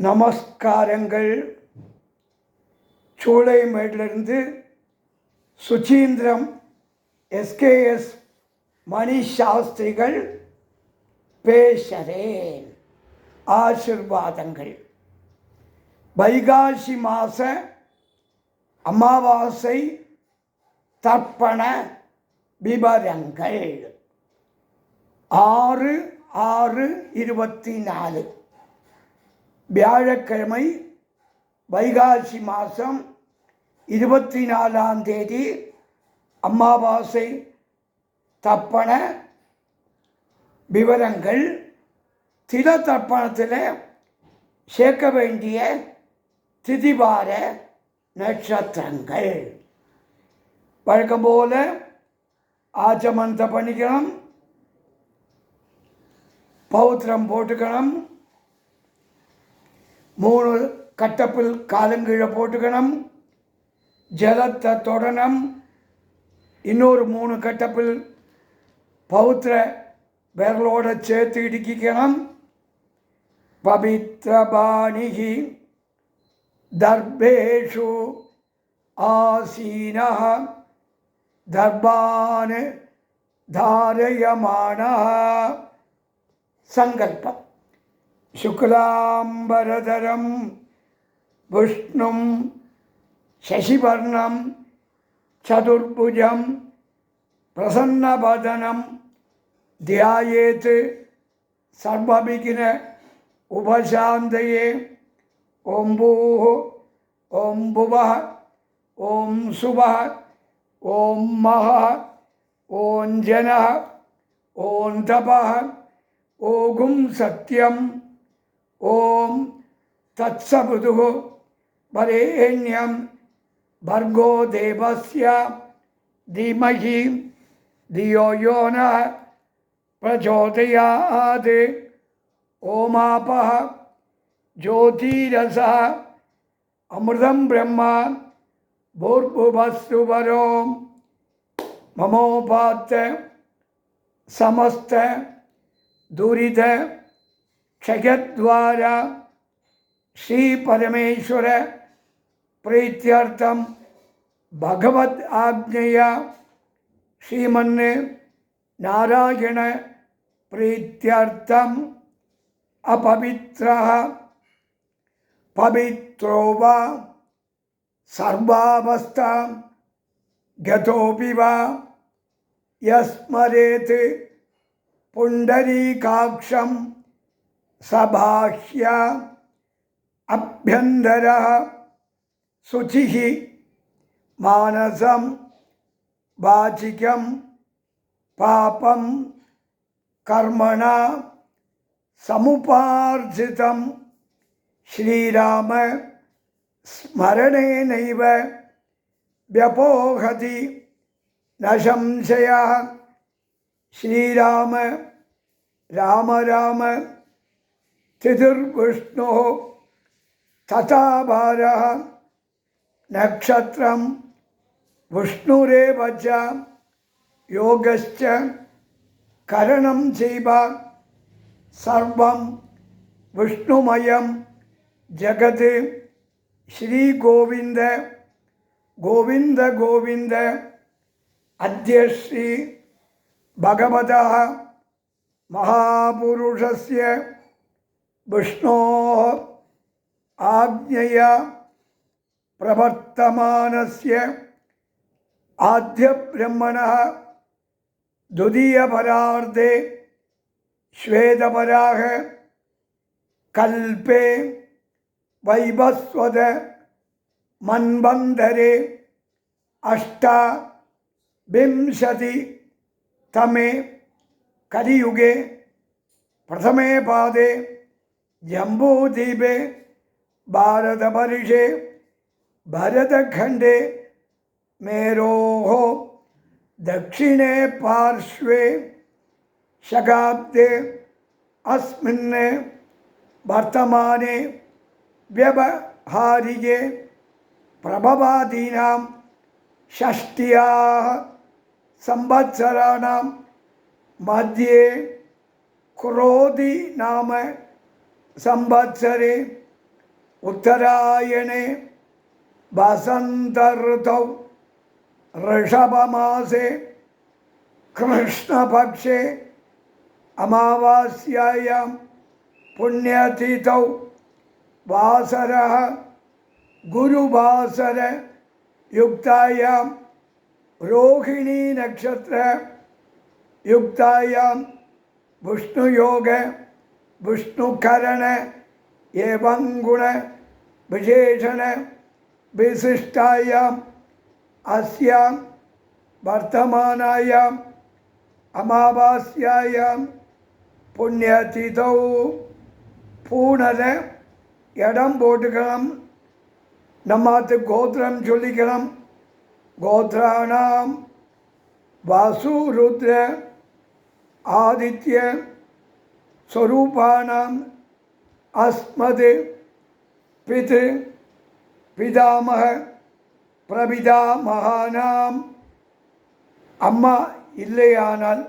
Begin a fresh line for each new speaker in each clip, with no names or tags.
நமஸ்காரங்கள். சூளைமேட்டிலிருந்து சுச்சீந்திரம் எஸ்கேஎஸ் மணி சாஸ்திரிகள் பேசுகிறேன். ஆசிர்வாதங்கள். வைகாசி மாத அமாவாசை தர்ப்பண விவரங்கள் 6/6/24 வியாழக்கிழமை வைகாசி மாதம் 24ஆம் தேதி அமாவாசை தர்ப்பண விவரங்கள். தில தர்ப்பணத்தில் சேர்க்க வேண்டிய திதிவார நட்சத்திரங்கள் வழக்கம் போல ஆச்சமந்த பண்ணிக்கணும், பௌத்திரம் போட்டுக்கணும், 3 கட்டப்பில் காலங்கீழே போட்டுக்கணும், ஜலத்தை தொடனம், இன்னொரு 3 கட்டப்பில் பௌத்திர விரலோட சேர்த்து இடுக்கிக்கணும். பவித்ரபாணிகி தர்பேஷு ஆசீனः தர்பான் தாரயமானः. சங்கல்பம். சுக்லாம்பரதரம் விஷ்ணும் சசிவர்ணம் சதுர்புஜம் பிரசன்னவதனம் தியாயேத் சர்வவிக்ன உபசாந்தயே. ஓம் பூः ஓம் புவः ஓம் சுவः ஓம் மஹः ஓம் ஜனः ஓம் தபः ஓகும் சத்யம். ஓம் தத்சவிதுः வரேண்யம் भर्गो देवस्य धीमहि धियो यो नः प्रचोदयात्. ओमापः ज्योतिरसः अमृतं ब्रह्मा भूर्भुवस्सु वरो ममोपात्त समस्त दुरित क्षयद्वारा श्री परमेश्वर प्रीत्यर्थम भगवद आज्ञया श्रीमन् नारायण प्रीत्यर्थम अपवित्रः पवित्रो वा सर्वावस्था गतोऽपि वा यस्मरेत् पुण्डरीकाक्षं सबाह्य अभ्यन्तरः शुचिः मानसं वाचिकं पापं कर्मणा समुपार्जितं श्रीराम स्मरणेनैव व्यपोहति न संशयः. श्रीराम राम राम तिथिर्विष्णुः तथा भारः नक्षत्रं विष्णुरेव च योगश्च करणं चैव सर्वं विष्णुमयं जगत्. श्रीगोविन्द गोविन्द गोविन्द. अद्य श्री भगवतः महापुरुषस्य विष्णोः आज्ञया प्रवर्तमानस्य आद्यब्रह्मणः द्वितीयपरार्धे श्वेतपराह कल्पे वैवस्वत मन्वन्तरे अष्टाविंशतितमे कलियुगे प्रथमे पादे जम्बूद्वीपे भारतवर्षे भरतखण्डे मेरोः दक्षिणे पार्श्वे शकाब्दे अस्मिन् वर्तमाने व्यवहारिके प्रभवादीनां षष्ट्याः संवत्सराणां मध्ये क्रोधि नाम संवत्सरे उत्तरायणे वसंत ऋतौ ऋषभमासे कृष्णपक्षे अमावास्यायां पुण्यतिथौ वासरः गुरुवासर युक्तायां रोहिणी नक्षत्र युक्तायां विष्णुयोग विष्णुकरण एवं गुण विशेषण विशिष्टायाम् अस्यां वर्तमानायाम् अमावास्यायां पुण्यतिथौ पूणर इடம் போட்டுக்கணும். நம்மாத்து கோத்திரம் சொல்லிக்கணும். கோத்ராணாம் வாசு ருத்ர ஆதித்ய ஸ்வரூபானாம் அஸ்மத் பித்ரு பிதாமக பிரபிதாமகானாம். அம்மா இல்லையானால்,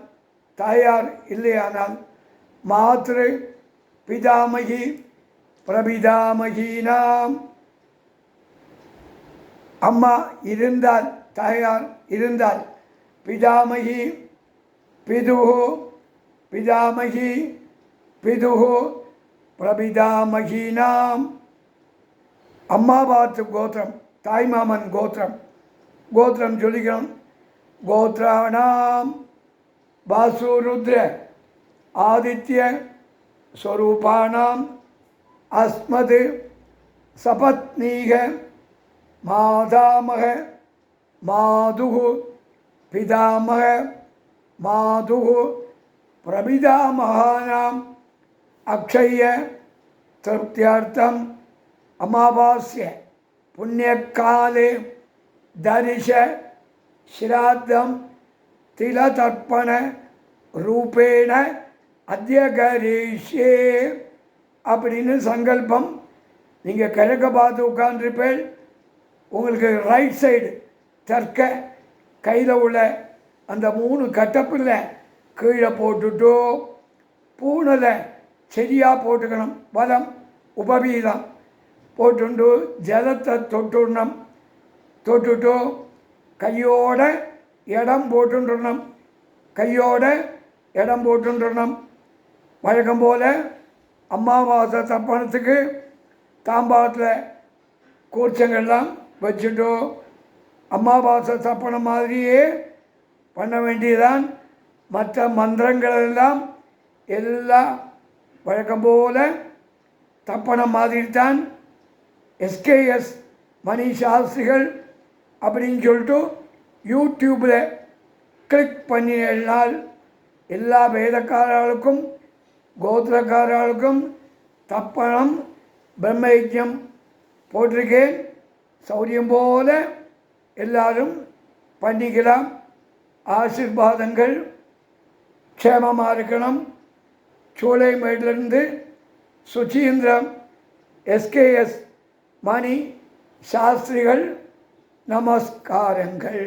தாயார் இல்லையானால் மாத்ரு பிதாமகி பிரபிதாமகீனாம். அம்மா இருந்தால், தாயார் இருந்தால் பிதாமகி பிதுஹு பிதாமகி பிதுஹு பிரபிதாமகீனாம். அம்மாவாத்து கோத்திரம், தாய்மாமன் கோத்திரம். கோத்திரம் சொல்லிக்கிறோம். கோத்ராணாம் வாசுருத்ர ஆதித்ய ஸ்வரூபானாம் அஸ்மத் சபத்னீக மாதாமக மாதுகு பிதாமக மாதுகு பிரபிதாமகானாம் அக்ஷய திருப்தியார்த்தம் அமாவாஸ்ய புண்ணியகாலே தரிச ஸ்ராத்தம் திலதர்ப்பண ரூபேண அத்தியகரீஷே அப்படின்னு சங்கல்பம். நீங்கள் கிழக்க பார்த்து உட்காந்துருப்பேன். உங்களுக்கு ரைட் சைடு தெற்க கையில் உள்ள அந்த 3 கட்டப்பில் கீழே போட்டுட்டோ பூனலை சரியாக போட்டுக்கணும். வலம் உபவீதம் போட்டுண்டு ஜலத்தை தொட்டுடணும். தொட்டுட்டு கையோட இடம் போட்டுடணும். கையோட இடம் போட்டுடணும். வழக்கம் போல் அமாவாசை தப்பணத்துக்கு தாம்பாளத்தில் கூர்ச்சங்கள்லாம் வச்சுட்டோ அமாவாசை தப்பணம் மாதிரியே பண்ண வேண்டியதான். மற்ற மந்திரங்களெல்லாம் எல்லாம் வழக்கம் போல் தப்பணம் மாதிரி தான். எஸ்கேஎஸ் மணி சாஸ்திரிகள் அப்படின்னு சொல்லிட்டு யூடியூப்பில் கிளிக் பண்ணினால் எல்லா வேதக்காரர்களுக்கும் கோத்திரக்காரர்களுக்கும் தப்பணம் பிரம்மயஜம் போட்டிருக்கேன். சௌரியம் போல எல்லாரும் பண்ணிக்கலாம். ஆசீர்வாதங்கள் க்ஷேமமாக இருக்கணும். சூளைமேட்டிலிருந்து சுச்சீந்திரம் எஸ்கேஎஸ் மணி சாஸ்திரிகள். நமஸ்காரங்கள்.